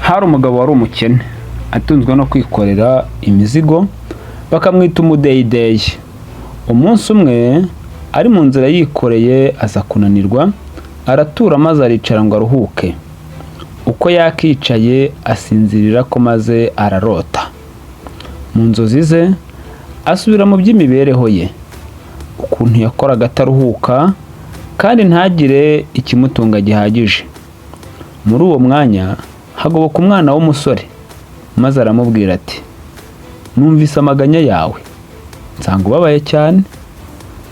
Hari umugabo wari umukene atunzwe no kwikorera imizigo bakamwita umudeyideyi. Umunsi umwe ari mu nzira yikoreye aza kunanirwa, aratura maze aricara ngo aruhuke. Uko yakicaye asinzirira ko maze ararota. Mu nzozi ze asubira mu by'imibereho ye, ukuntu yakoraga ataruhuka kandi ntagire ikimutunga gihagije. Muri uwo mwanya hagoboka umwana w'umusore maze aramubwira ati, numvise amaganya yawe, nsanga ubabaye cyane,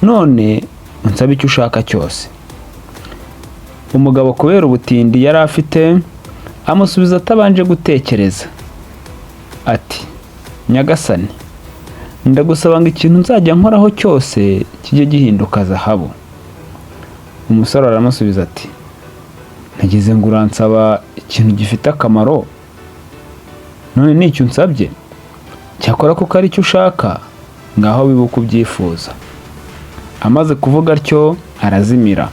none unsaba icyo ushaka cyose. Umugabo kubera ubutindi yari afite amusubiza atabanje gutekereza ati, nyagasani, ndagusaba ngo ikintu nzajya nkoraho cyose kijye gihinduka zahabu. Umusore aramusubiza ati, nagize ngo uransaba ikintu gifite akamaro, none ni icyo unsabye? Cyakora kuko ari cyo ushaka, ngaho wibuke ubyifuza. Amaze kuvuga atyo arazimira.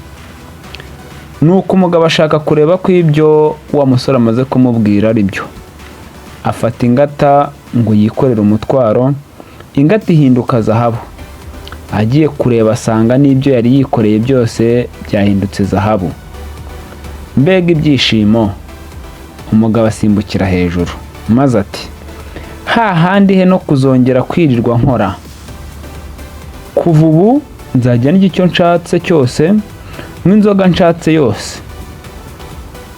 Nuko umugabo ashaka kureba ko ibyo wa musore amaze kumubwira ari byo. Afata ingata ngo yikorere umutwaro, ingata ihinduka zahabu. Agiye kureba asanga n'ibyo yari yikoreye byose byahindutse zahabu. Mbega ibyishimo! Umugabo asimbukira hejuru maze ati, hahandi he no kuzongera kwirirwa nkora. Kuva ubu nzajya ndya icyo nshatse cyose n'inzoga nshatse yose,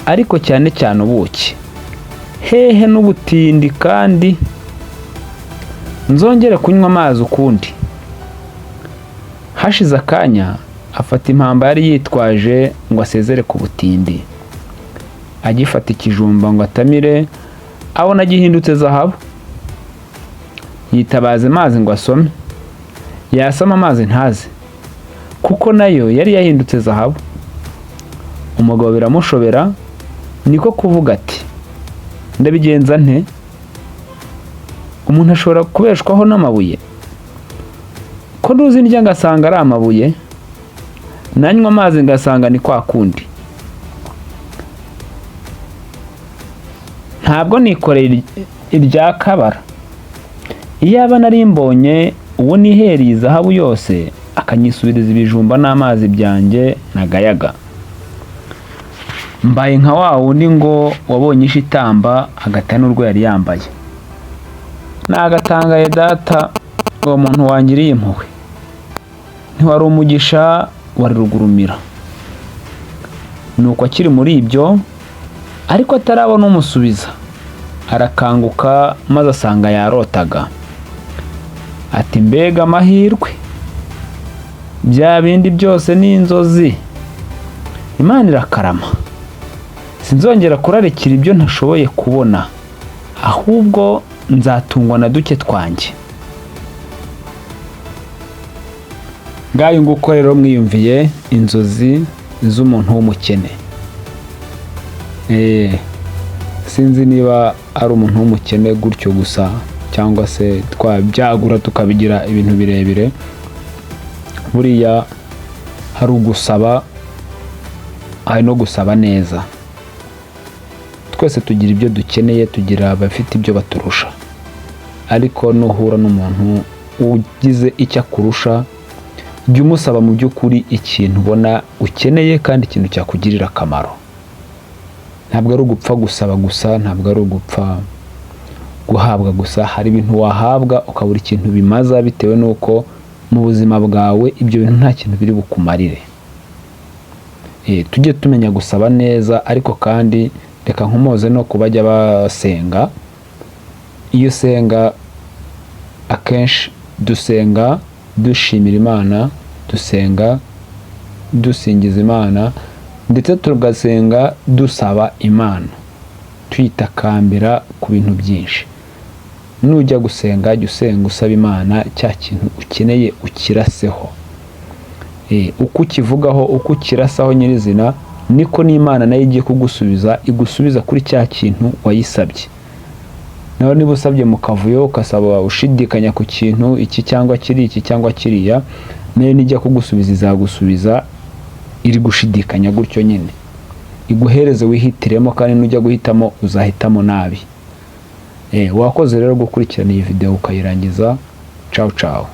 ariko cyane cyane ubuki. Hehe n'ubutindi kandi nzongere kunywa amazi ukundi. Hashize akanya afata impamba yari yitwaje ngo asezere ku butindi. Agifata ikijumba ngo atamire, abona gihindutse zahabu. Yitabaza amazi ngo asome, yasama amazi ntaze, kuko nayo yari yahindutse zahabu. Umugabo biramushobera, niko kuvuga ati, ndabigenza nte? Umuntu ashobora kubeshwaho n'amabuye? Ko ntuzi ndya ngasanga ari amabuye, nanywa amazi ngasanga ni kwa kundi. Ntabwo nikoreye irya kabara. Iyaba nari mbonye uwo nihereye zahabu yose akanyisubiriza ibijumba n'amazi byanjye nagayaga. Mbaye nka wa wundi ngo wabonye ishitamba agata n'urwo yari yambaye. Nagatangaye data, uwo muntu wangiriye impuhwe. Ntiwari umugisha, wari rugurumira. Nuko akiri muri ibyo, ariko atarabona umusubiza, arakanguka maze asanga yarotaga. Ati, mbega amahirwe! Bya bindi byose ni inzozi. Imana irakarama. Sinzongera kurarikira ibyo ntashoboye kubona, ahubwo nzatungwa na duke twanjye. Ngayo nguko rero mwiyumviye inzozi z'umuntu w'umukene. Sinzi niba ari umuntu w'umukene gutyo gusa, cyangwa se twabyagura tukabigira ibintu birebire. Buriya hari ugusaba, hari no gusaba neza. Twese tugira ibyo dukeneye, tugira abafite ibyo baturusha, ariko nuhura n'umuntu ugize icyo akurusha, jya umusaba mu by'ukuri ikintu ubona ukeneye kandi ikintu cyakugirira akamaro. Ntabwo ari ugupfa gusaba gusa, ntabwo ari ugupfa guhabwa gusa. Hari ibintu wahabwa ukabura ikintu bimaza, bitewe n'uko mu buzima bwawe ibyo bintu nta kintu biri bukumarire. Tujye tumenya gusaba neza, ariko kandi reka nkomoze no kubajya basenga. Iyo usenga, akenshi dusenga dushimira Imana, dusenga dusingiza Imana, ndetse tugasenga dusaba Imana, tuyitakambira ku bintu byinshi. Nujya gusenga, jya usenga usaba Imana cya kintu ukeneye ukiraseho. Uko ukivugaho, uko ukirasaho nyirizina, niko n'Imana nayo igiye kugusubiza, igusubiza kuri cya kintu wayisabye. Naho niba usabye mu kavuyo ukasaba ushidikanya ku kintu iki cyangwa kiri, iki cyangwa kiriya, nayo nijya kugusubiza izagusubiza iri gushidikanya gutyo nyine. iguhereze wihitiremo, kandi nujya guhitamo uzahitamo nabi. Wakoze rero gukurikirana iyi video ukayirangiza. Ciao ciao.